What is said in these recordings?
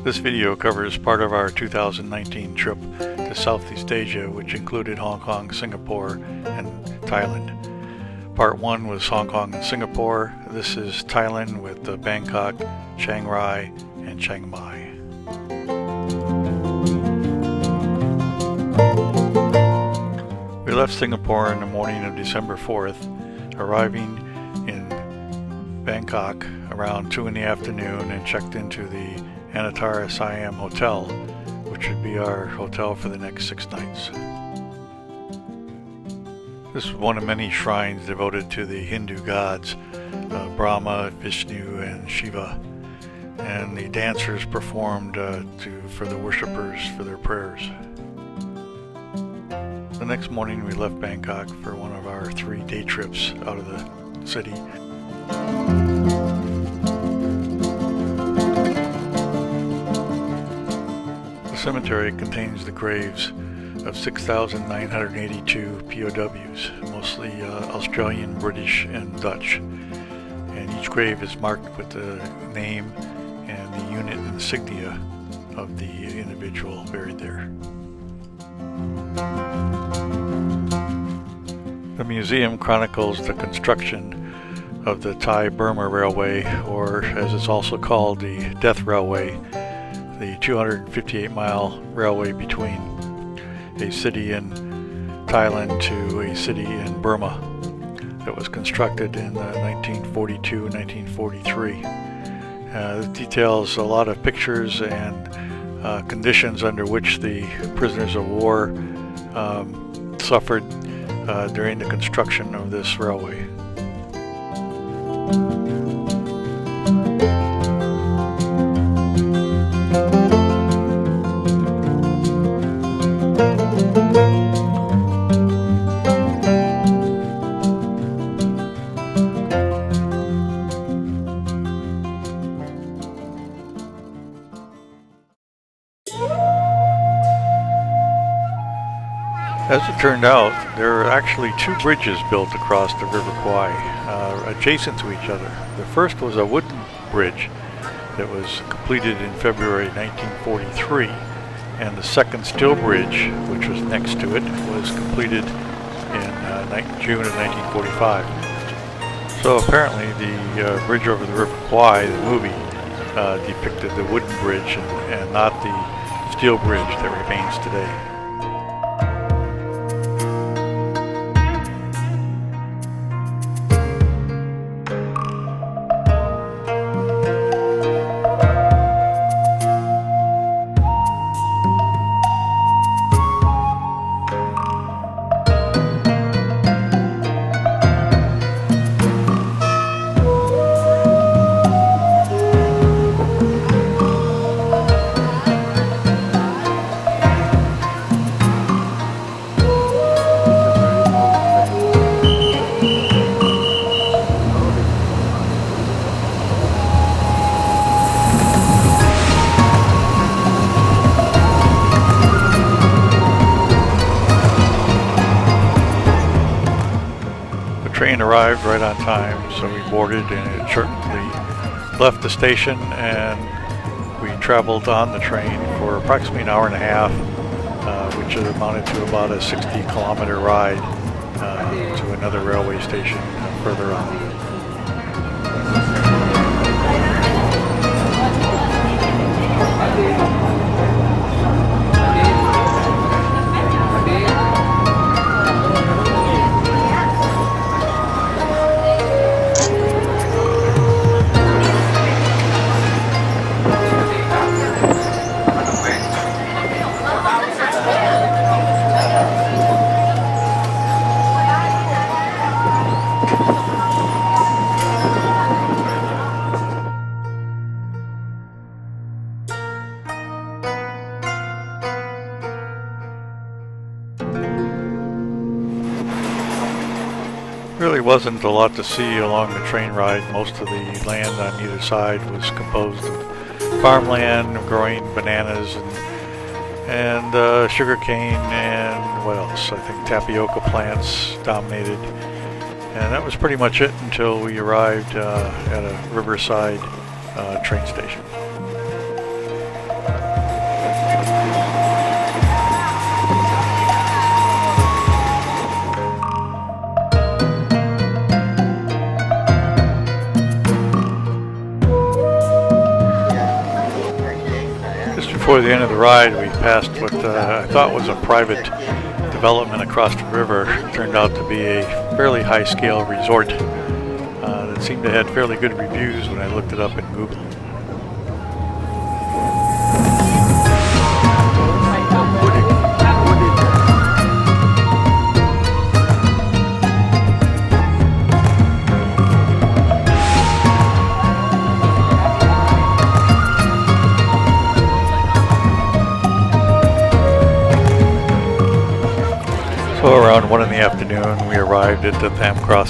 This video covers part of our 2019 trip to Southeast Asia, which included Hong Kong, Singapore, and Thailand. Part 1 was Hong Kong and Singapore. This is Thailand with Bangkok, Chiang Rai, and Chiang Mai. We left Singapore in the morning of December 4th, arriving in Bangkok around 2 in the afternoon and checked into the Anatara Siam Hotel, which would be our hotel for the next 6 nights. This was one of many shrines devoted to the Hindu gods, Brahma, Vishnu, and Shiva, and the dancers performed for the worshippers for their prayers. The next morning we left Bangkok for one of our 3 day trips out of the city. The cemetery contains the graves of 6,982 POWs, mostly Australian, British, and Dutch. And each grave is marked with the name and the unit insignia of the individual buried there. The museum chronicles the construction of the Thai-Burma Railway, or as it's also called, the Death Railway, the 258-mile railway between a city in Thailand to a city in Burma that was constructed in 1942 and 1943. It details a lot of pictures and conditions under which the prisoners of war suffered during the construction of this railway. As it turned out, there are actually 2 bridges built across the River Kwai, adjacent to each other. The first was a wooden bridge that was completed in February 1943, and the second steel bridge, which was next to it, was completed in June of 1945. So apparently the bridge over the River Kwai, the movie, depicted the wooden bridge and not the steel bridge that remains today. The train arrived right on time, so we boarded and it shortly left the station, and we traveled on the train for approximately an hour and a half, which amounted to about a 60-kilometer ride to another railway station further on. Really wasn't a lot to see along the train ride. Most of the land on either side was composed of farmland, growing bananas and sugar cane, and what else? I think tapioca plants dominated. And that was pretty much it until we arrived at a riverside train station. before the end of the ride, we passed what I thought was a private development across the river. It turned out to be a fairly high-scale resort that seemed to have fairly good reviews when I looked it up in Google. So around 1 in the afternoon, we arrived at the Chiang Rai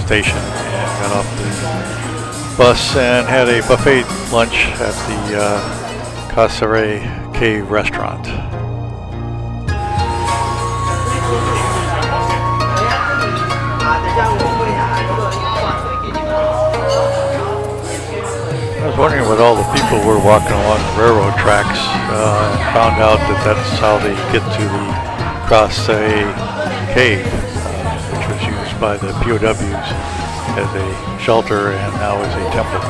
station and got off the bus and had a buffet lunch at the Chiang Rai Cave restaurant. I was wondering what all the people were walking along the railroad tracks, and found out that that's how they get to the Chiang Rai Cave, which was used by the POWs as a shelter and now as a temple.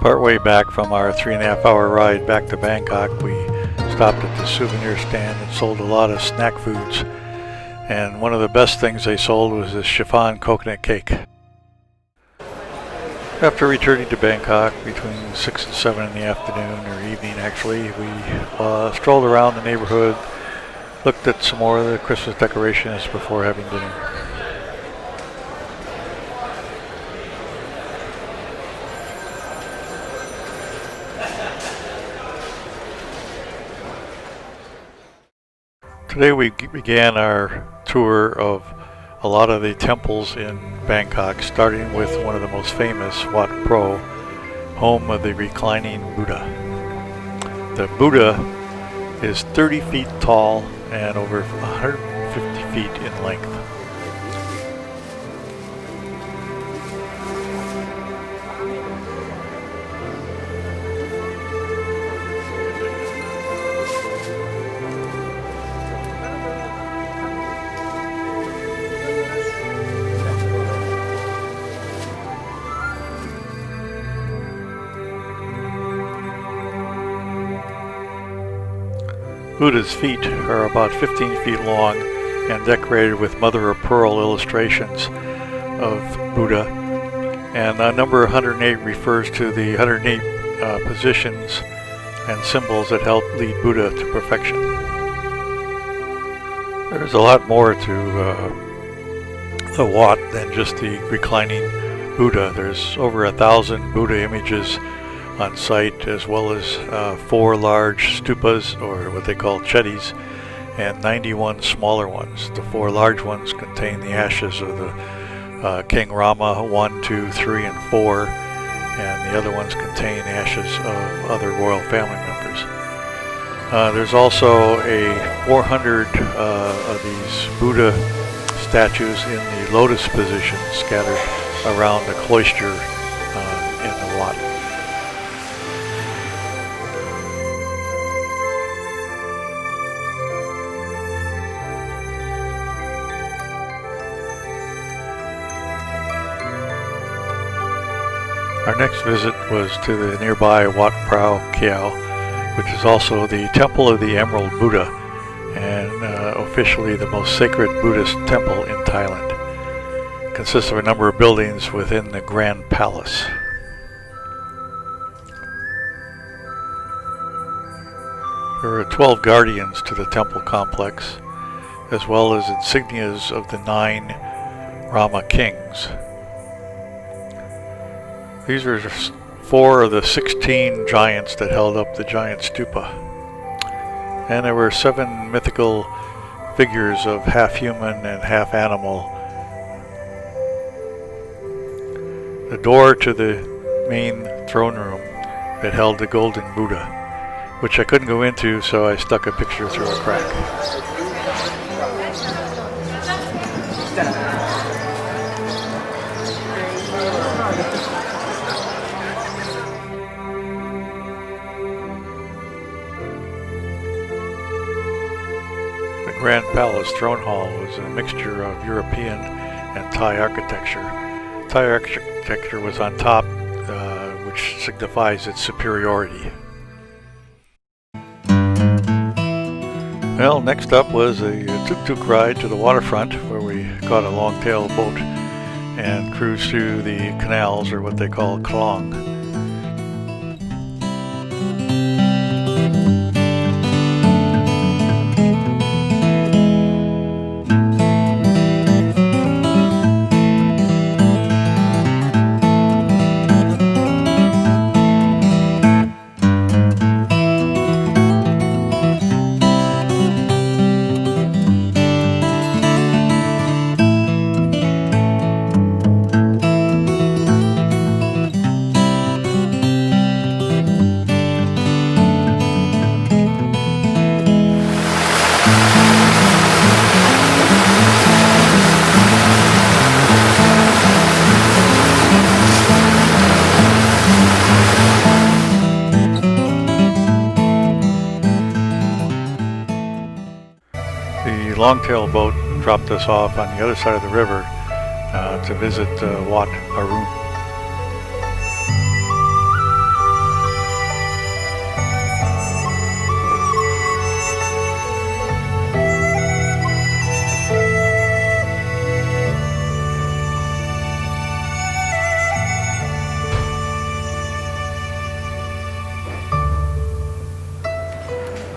Partway back from our 3.5-hour ride back to Bangkok, we stopped at the souvenir stand and sold a lot of snack foods. And one of the best things they sold was this chiffon coconut cake. After returning to Bangkok between 6 and 7 in the afternoon, or evening actually, we strolled around the neighborhood, looked at some more of the Christmas decorations before having dinner. Today we began our tour of a lot of the temples in Bangkok, starting with one of the most famous, Wat Pro, home of the reclining Buddha. The Buddha is 30 feet tall and over 150 feet in length. Buddha's feet are about 15 feet long and decorated with mother-of-pearl illustrations of Buddha. And number 108 refers to the 108 positions and symbols that help lead Buddha to perfection. There's a lot more to the Wat than just the reclining Buddha. There's over 1,000 Buddha images on site, as well as 4 large stupas, or what they call chettis, and 91 smaller ones. The 4 large ones contain the ashes of the King Rama 1, 2, 3, and 4, and the other ones contain ashes of other royal family members. There's also a 400 of these Buddha statues in the lotus position scattered around the cloister in the Wat. Our next visit was to the nearby Wat Phra Kiao, which is also the Temple of the Emerald Buddha, and officially the most sacred Buddhist temple in Thailand. It consists of a number of buildings within the Grand Palace. There are 12 guardians to the temple complex, as well as insignias of the 9 Rama kings. These are 4 of the 16 giants that held up the giant stupa. And there were 7 mythical figures of half human and half animal. The door to the main throne room that held the golden Buddha, which I couldn't go into, so I stuck a picture through a crack. The Grand Palace Throne Hall was a mixture of European and Thai architecture. Thai architecture was on top, which signifies its superiority. Well, next up was a tuk-tuk ride to the waterfront, where we caught a long-tail boat and cruised through the canals, or what they call klong. The longtail boat dropped us off on the other side of the river to visit Wat Arun.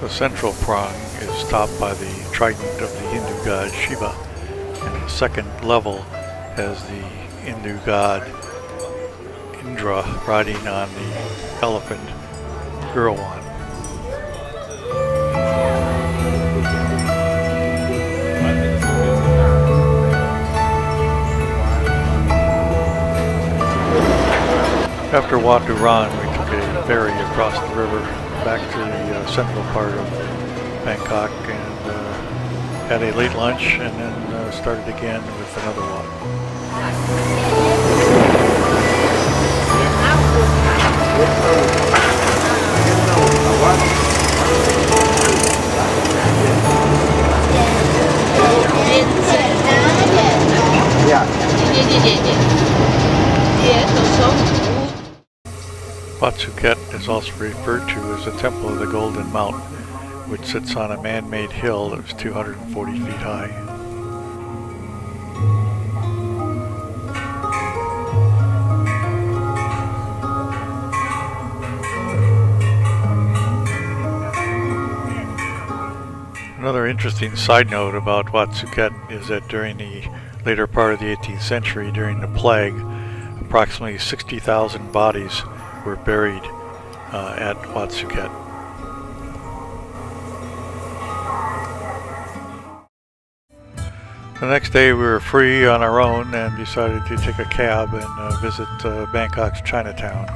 The central prong is topped by the trident of the Hindu god Shiva, and the second level has the Hindu god Indra riding on the elephant Gurwan. After Wat Arun, we took a ferry across the river back to the central part of Bangkok and had a late lunch, and then started again with another walk. Wat Suket is also referred to as the Temple of the Golden Mountain, which sits on a man-made hill that was 240 feet high. Another interesting side note about Wat Suket is that during the later part of the 18th century, during the plague, approximately 60,000 bodies were buried at Wat Suket. The next day we were free on our own and decided to take a cab and visit Bangkok's Chinatown.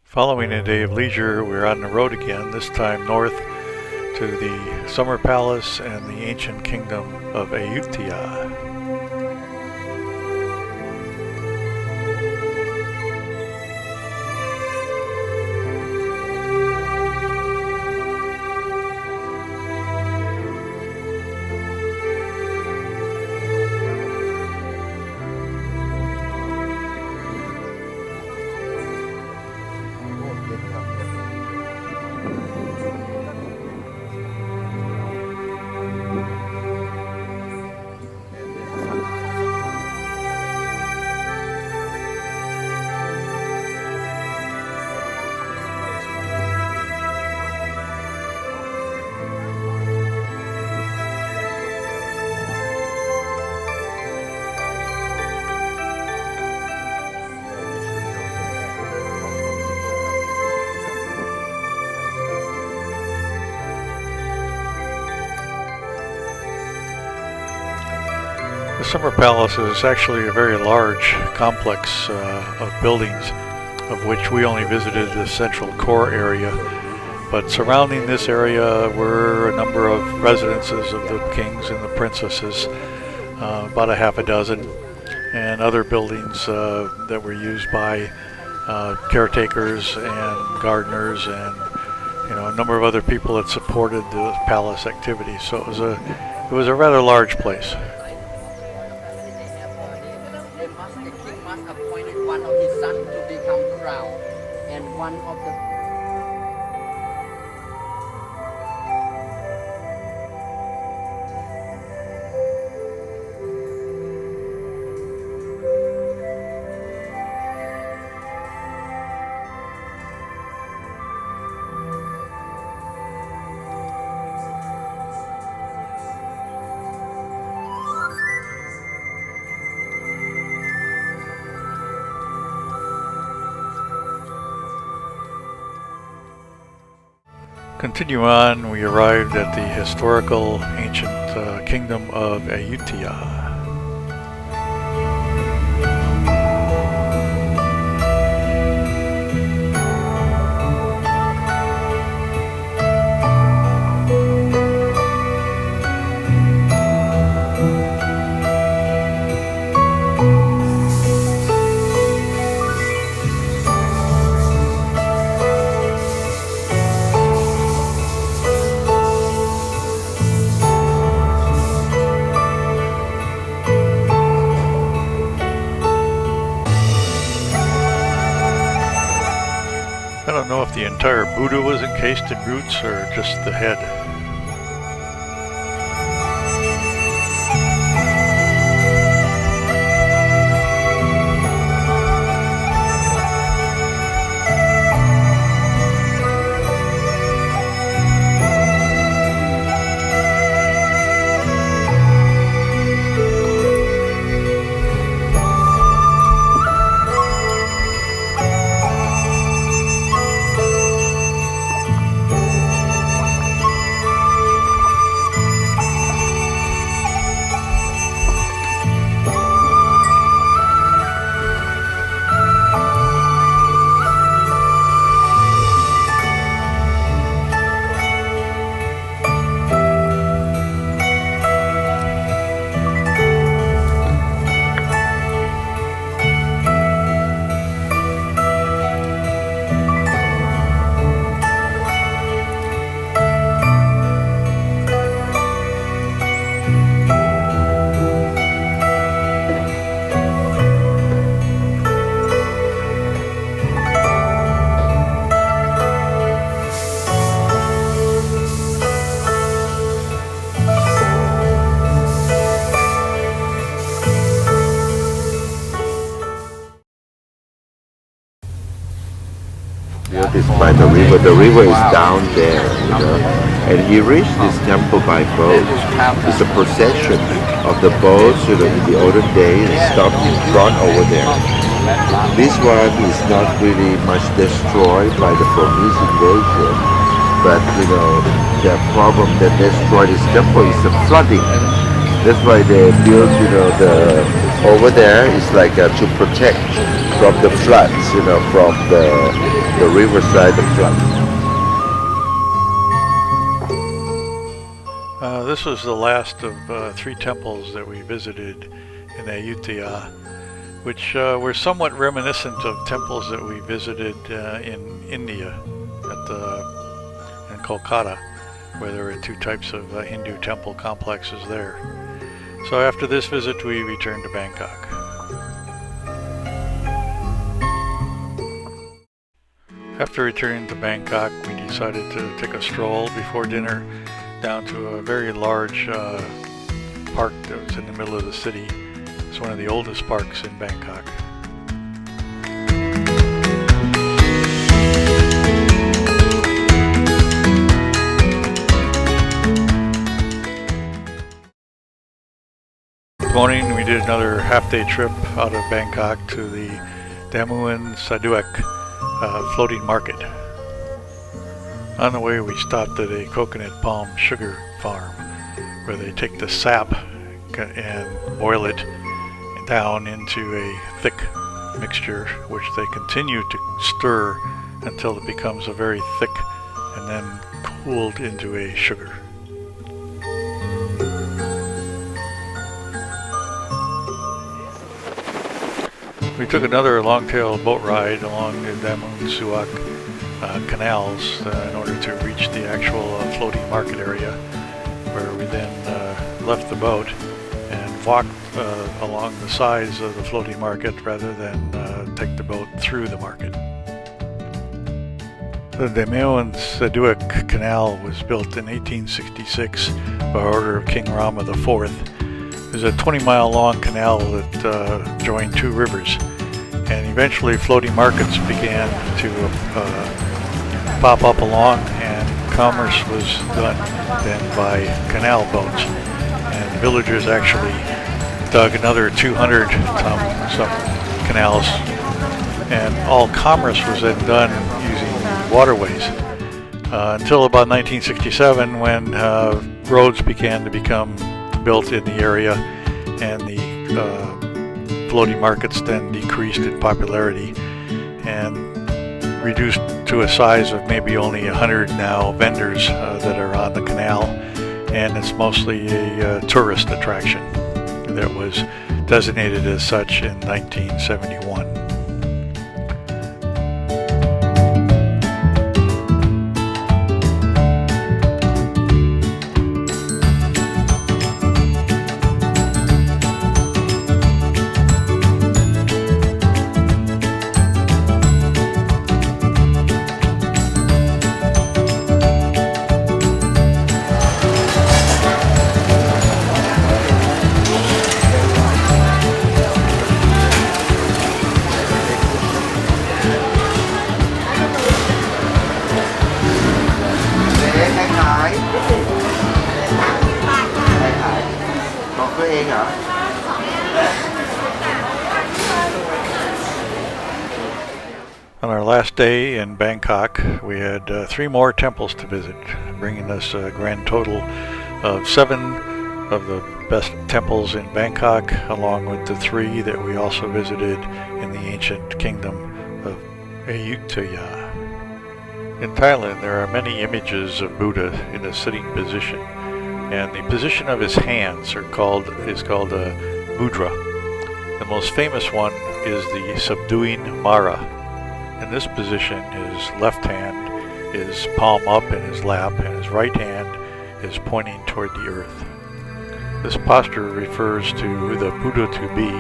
Following a day of leisure, we're on the road again, this time north to the Summer Palace and the ancient kingdom of Ayutthaya. The Summer Palace is actually a very large complex of buildings, of which we only visited the central core area. But surrounding this area were a number of residences of the kings and the princesses, about a half a dozen, and other buildings that were used by caretakers and gardeners and a number of other people that supported the palace activities. So it was a rather large place. The king must appointed one of his sons to become crown, and one of the Continue on, we arrived at the historical ancient kingdom of Ayutthaya. I don't know if the entire Buddha was encased in roots or just the head. This by the river. The river is down there, and he reached this temple by boat. It's a procession of the boats, in the olden days, stopped in front over there. This one is not really much destroyed by the Burmese invasion, but the problem that destroyed this temple is the flooding. That's why they built, over there is like to protect from the floods, from the riverside, the flood. This was the last of 3 temples that we visited in Ayutthaya, which were somewhat reminiscent of temples that we visited in India, in Kolkata, where there were 2 types of Hindu temple complexes there. So after this visit, we returned to Bangkok. After returning to Bangkok, we decided to take a stroll before dinner down to a very large park that was in the middle of the city. It's one of the oldest parks in Bangkok. This morning we did another half-day trip out of Bangkok to the Damuan Saduek floating market. On the way we stopped at a coconut palm sugar farm where they take the sap and boil it down into a thick mixture, which they continue to stir until it becomes a very thick and then cooled into a sugar. We took another long-tail boat ride along the Damun Suak canals in order to reach the actual floating market area, where we then left the boat and walked along the sides of the floating market rather than take the boat through the market. The Damun Suak Canal was built in 1866 by order of King Rama IV. It was a 20-mile long canal that joined two rivers, and eventually floating markets began to pop up along, and commerce was done then by canal boats. And villagers actually dug another 200 some canals, and all commerce was then done using waterways until about 1967, when roads began to become built in the area, and the floating markets then decreased in popularity and reduced to a size of maybe only 100 now vendors that are on the canal, and it's mostly a tourist attraction that was designated as such in 1971. On our last day in Bangkok, we had 3 more temples to visit, bringing us a grand total of 7 of the best temples in Bangkok, along with the 3 that we also visited in the ancient kingdom of Ayutthaya. In Thailand, there are many images of Buddha in a sitting position, and the position of his hands is called a mudra. The most famous one is the subduing Mara. In this position, his left hand is palm up in his lap, and his right hand is pointing toward the earth. This posture refers to the Buddha-to-be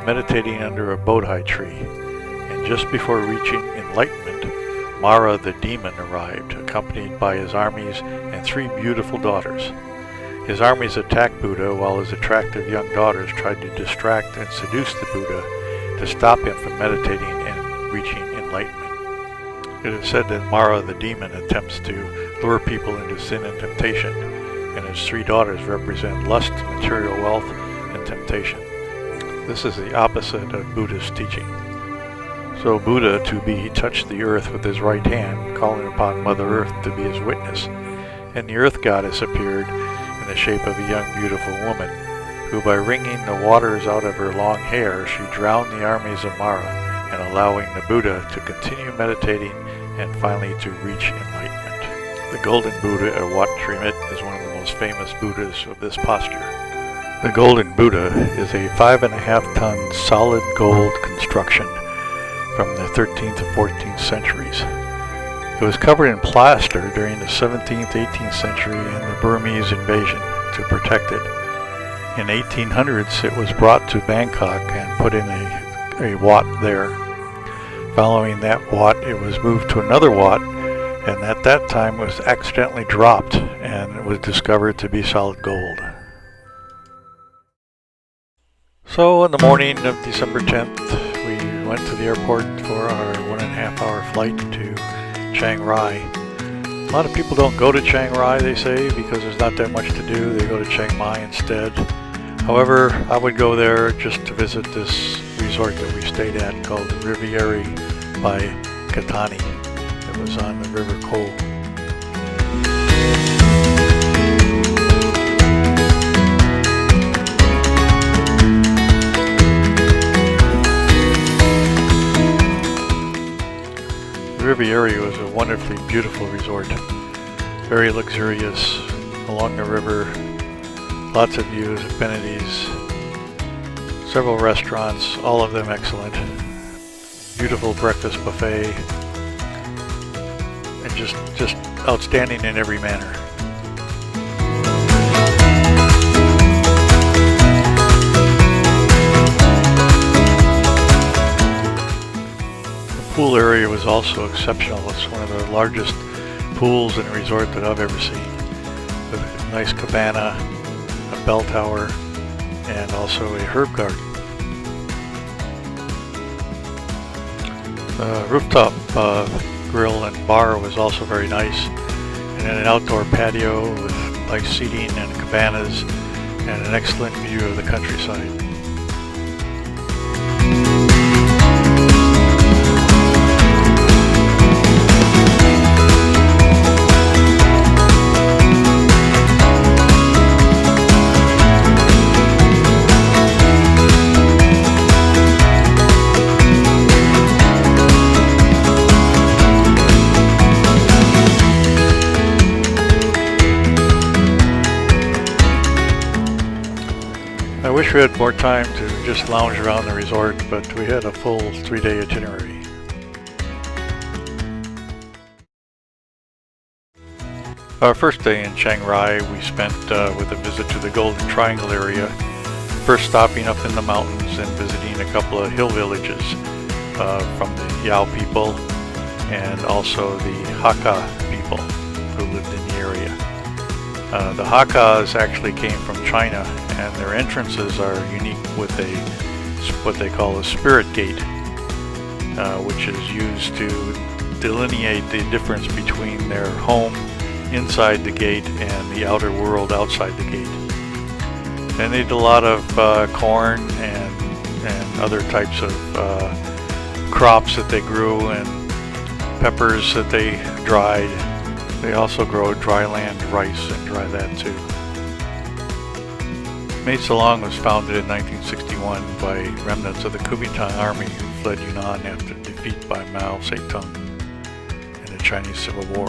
meditating under a bodhi tree, and just before reaching enlightenment, Mara the demon arrived, accompanied by his armies and 3 beautiful daughters. His armies attacked Buddha, while his attractive young daughters tried to distract and seduce the Buddha to stop him from meditating and reaching enlightenment. It is said that Mara the demon attempts to lure people into sin and temptation, and his 3 daughters represent lust, material wealth, and temptation. This is the opposite of Buddha's teaching. So Buddha, to be, touched the earth with his right hand, calling upon Mother Earth to be his witness, and the earth goddess appeared in the shape of a young beautiful woman, who by wringing the waters out of her long hair, she drowned the armies of Mara, and allowing the Buddha to continue meditating and finally to reach enlightenment. The Golden Buddha at Wat Trimit is one of the most famous Buddhas of this posture. The Golden Buddha is a 5.5-ton solid gold construction from the 13th and 14th centuries. It was covered in plaster during the 17th, 18th century and the Burmese invasion to protect it. In 1800s, it was brought to Bangkok and put in a wat there. Following that wat, it was moved to another wat, and at that time was accidentally dropped, and it was discovered to be solid gold. So on the morning of December 10th, we went to the airport for our 1.5-hour flight to Chiang Rai. A lot of people don't go to Chiang Rai, they say, because there's not that much to do. They go to Chiang Mai instead. However, I would go there just to visit this resort that we stayed at called Riviera by Katani. It was on the River Cole. every area was a wonderfully beautiful resort. Very luxurious, along the river, lots of views, amenities, several restaurants, all of them excellent. Beautiful breakfast buffet, and just outstanding in every manner. The pool area was also exceptional. It's one of the largest pools in a resort that I've ever seen, with a nice cabana, a bell tower, and also a herb garden. The rooftop grill and bar was also very nice, and then an outdoor patio with nice seating and cabanas and an excellent view of the countryside. I wish we had more time to just lounge around the resort, but we had a full 3-day itinerary. Our first day in Chiang Rai we spent with a visit to the Golden Triangle area, first stopping up in the mountains and visiting a couple of hill villages from the Yao people and also the Hakka people who lived in the area. The Hakkas actually came from China, and their entrances are unique with what they call a spirit gate, which is used to delineate the difference between their home inside the gate and the outer world outside the gate. And they did a lot of corn and other types of crops that they grew, and peppers that they dried. They also grow dryland rice and dry that too. Mae Salong was founded in 1961 by remnants of the Kuomintang army who fled Yunnan after defeat by Mao Zedong in the Chinese Civil War.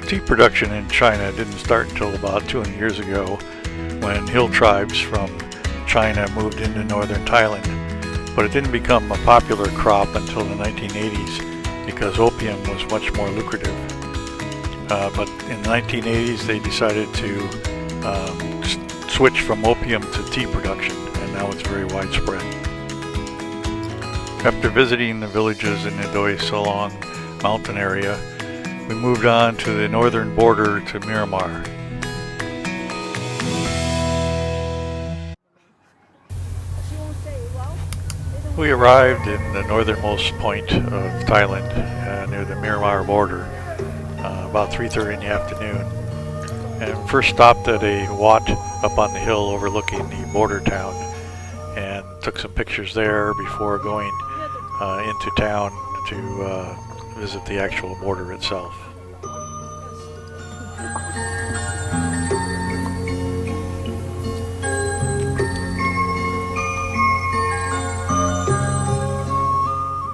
Tea production in China didn't start until about 200 years ago, when hill tribes from China moved into northern Thailand, but it didn't become a popular crop until the 1980s because opium was much more lucrative. But in the 1980s they decided to switch from opium to tea production, and now it's very widespread. After visiting the villages in the Doi Salong mountain area, we moved on to the northern border to Myanmar. We arrived in the northernmost point of Thailand, near the Myanmar border, about 3:30 in the afternoon, and first stopped at a wat up on the hill overlooking the border town, and took some pictures there before going into town to visit the actual border itself.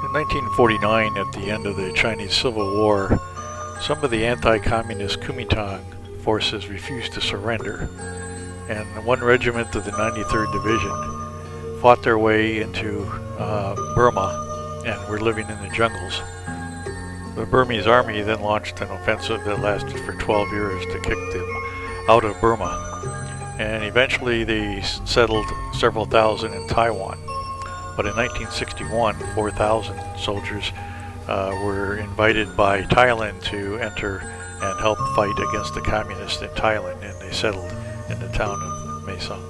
In 1949, at the end of the Chinese Civil War, some of the anti-communist Kuomintang forces refused to surrender, and one regiment of the 93rd Division fought their way into Burma and were living in the jungles. The Burmese army then launched an offensive that lasted for 12 years to kick them out of Burma, and eventually they settled several thousand in Taiwan. But in 1961, 4,000 soldiers were invited by Thailand to enter and help fight against the communists in Thailand, and they settled in the town of Mae Song.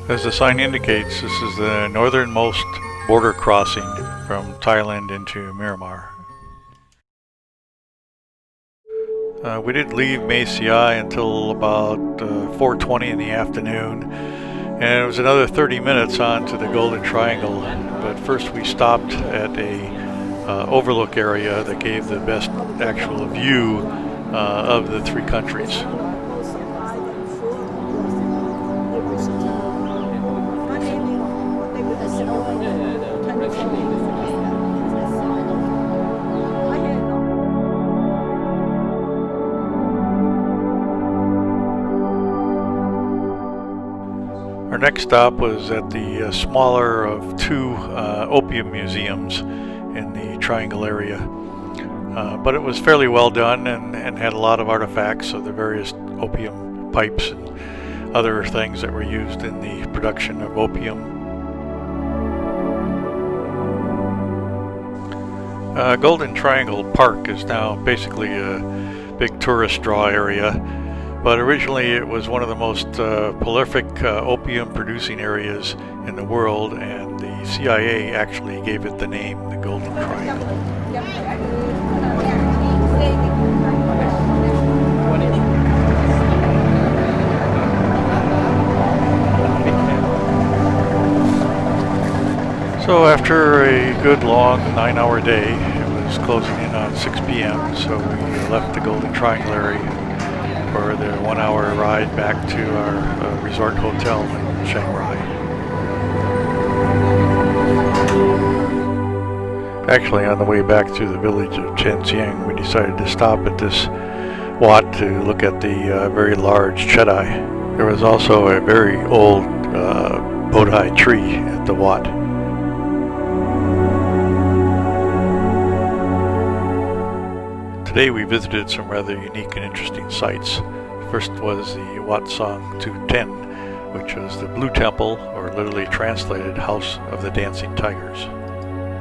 As the sign indicates, this is the northernmost border crossing from Thailand into Myanmar. We didn't leave Mae Sai until about 4:20 in the afternoon, and it was another 30 minutes on to the Golden Triangle, but first we stopped at a overlook area that gave the best actual view of the three countries. Our next stop was at the smaller of two opium museums in the Triangle area. But it was fairly well done and had a lot of artifacts of the various opium pipes and other things that were used in the production of opium. Golden Triangle Park is now basically a big tourist draw area, but originally it was one of the most prolific opium producing areas in the world, and the CIA actually gave it the name the Golden Triangle. So after a good long 9-hour day, it was closing in on 6 p.m. so we left the Golden Triangle area for the 1-hour ride back to our resort hotel in Chiang Rai. Actually, on the way back to the village of Chen, we decided to stop at this Wat to look at the very large Chedai. There was also a very old Bodhi tree at the Wat. Today we visited some rather unique and interesting sites. First was the Wat Song Tu Ten, which was the Blue Temple, or literally translated House of the Dancing Tigers.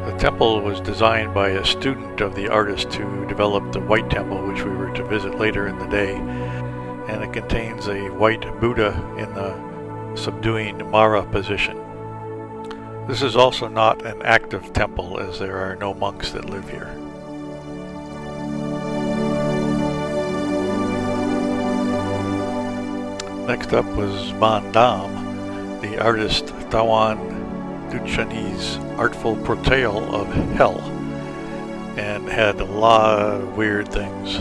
The temple was designed by a student of the artist who developed the White Temple, which we were to visit later in the day, and it contains a white Buddha in the subduing Mara position. This is also not an active temple, as there are no monks that live here. Next up was Ban Dam, the artist Tawan Duchani's artful portrayal of hell, and had a lot of weird things.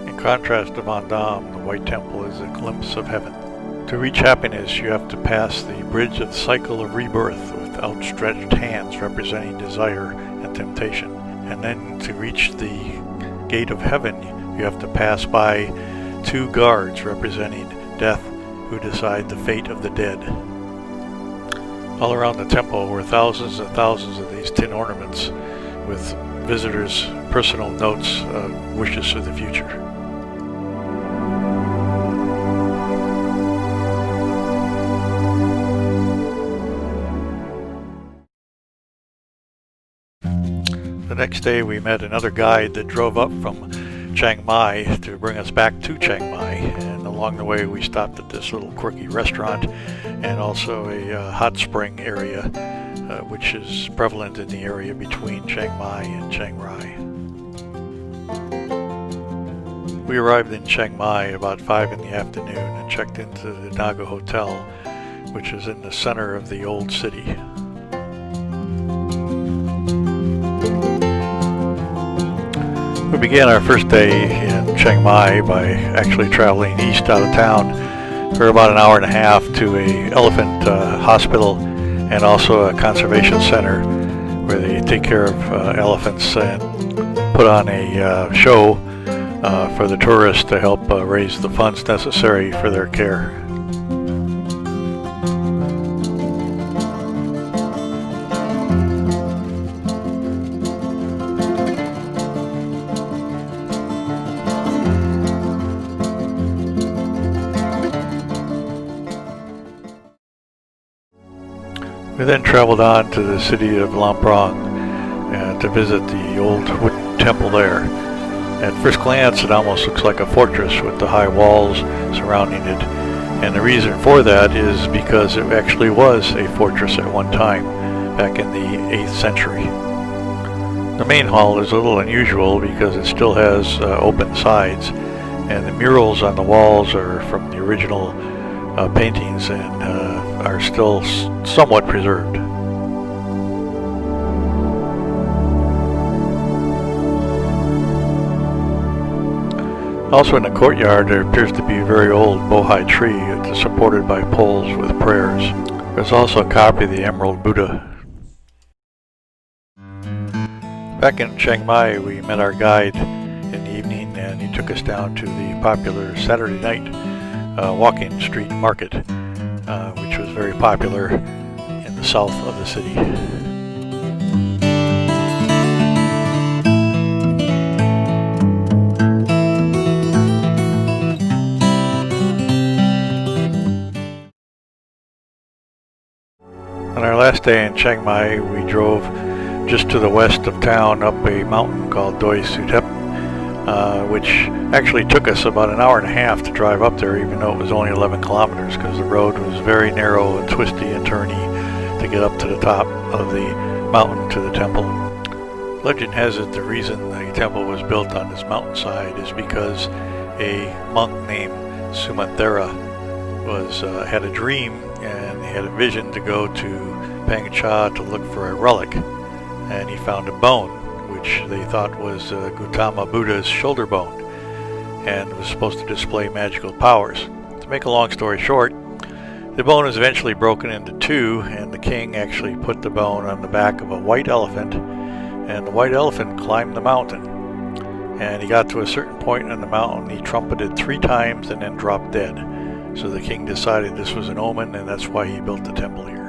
In contrast to Ban Dam, the White Temple is a glimpse of heaven. To reach happiness, you have to pass the bridge of the cycle of rebirth with outstretched hands representing desire and temptation, and then to reach the gate of heaven, you have to pass by 2 guards representing death who decide the fate of the dead. All around the temple were thousands and thousands of these tin ornaments with visitors' personal notes of wishes for the future. The next day we met another guide that drove up from Chiang Mai to bring us back to Chiang Mai, and along the way we stopped at this little quirky restaurant and also a hot spring area which is prevalent in the area between Chiang Mai and Chiang Rai. We arrived in Chiang Mai about 5 in the afternoon and checked into the Naga Hotel, which is in the center of the old city. We began our first day in Chiang Mai by actually traveling east out of town for about an hour and a half to a elephant hospital and also a conservation center where they take care of elephants and put on a show for the tourists to help raise the funds necessary for their care. We then traveled on to the city of Lamprong to visit the old wooden temple there. At first glance, it almost looks like a fortress with the high walls surrounding it, and the reason for that is because it actually was a fortress at one time, back in the 8th century. The main hall is a little unusual because it still has open sides, and the murals on the walls are from the original paintings and are still somewhat preserved. Also in the courtyard there appears to be a very old bohai tree. It's supported by poles with prayers. There's also a copy of the Emerald Buddha. Back in Chiang Mai we met our guide in the evening, and he took us down to the popular Saturday night walking street market, which was very popular in the south of the city. On our last day in Chiang Mai, we drove just to the west of town up a mountain called Doi Suthep, which actually took us about an hour and a half to drive up there, even though it was only 11 kilometers, because the road was very narrow and twisty and turny to get up to the top of the mountain to the temple. Legend has it the reason the temple was built on this mountainside is because a monk named Sumanthera had a dream, and he had a vision to go to Pangcha to look for a relic, and he found a bone which they thought was Gautama Buddha's shoulder bone and was supposed to display magical powers. To make a long story short, the bone was eventually broken into two, and the king actually put the bone on the back of a white elephant, and the white elephant climbed the mountain, and he got to a certain point on the mountain, he trumpeted 3 times and then dropped dead. So the king decided this was an omen, and that's why he built the temple here.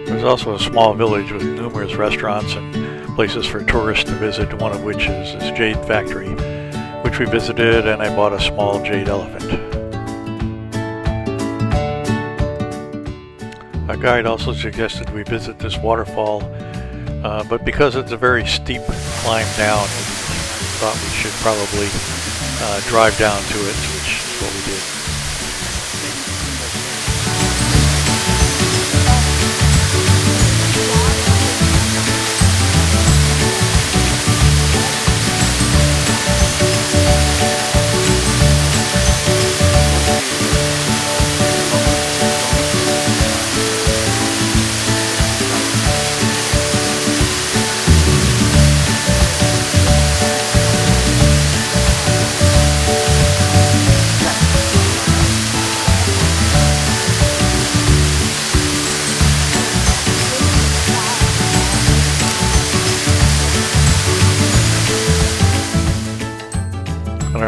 There's also a small village with numerous restaurants and places for tourists to visit, one of which is this jade factory, which we visited, and I bought a small jade elephant. Our guide also suggested we visit this waterfall, but because it's a very steep climb down, we thought we should probably drive down to it, which is what we did.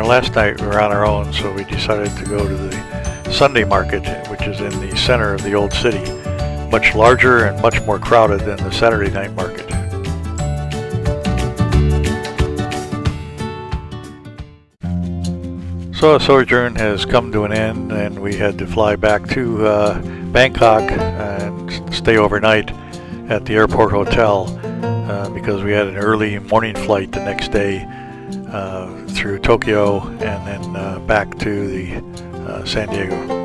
Last night we were on our own, so we decided to go to the Sunday market, which is in the center of the old city, much larger and much more crowded than the Saturday night market. So our sojourn has come to an end, and we had to fly back to Bangkok and stay overnight at the airport hotel because we had an early morning flight the next day through Tokyo and then back to the San Diego.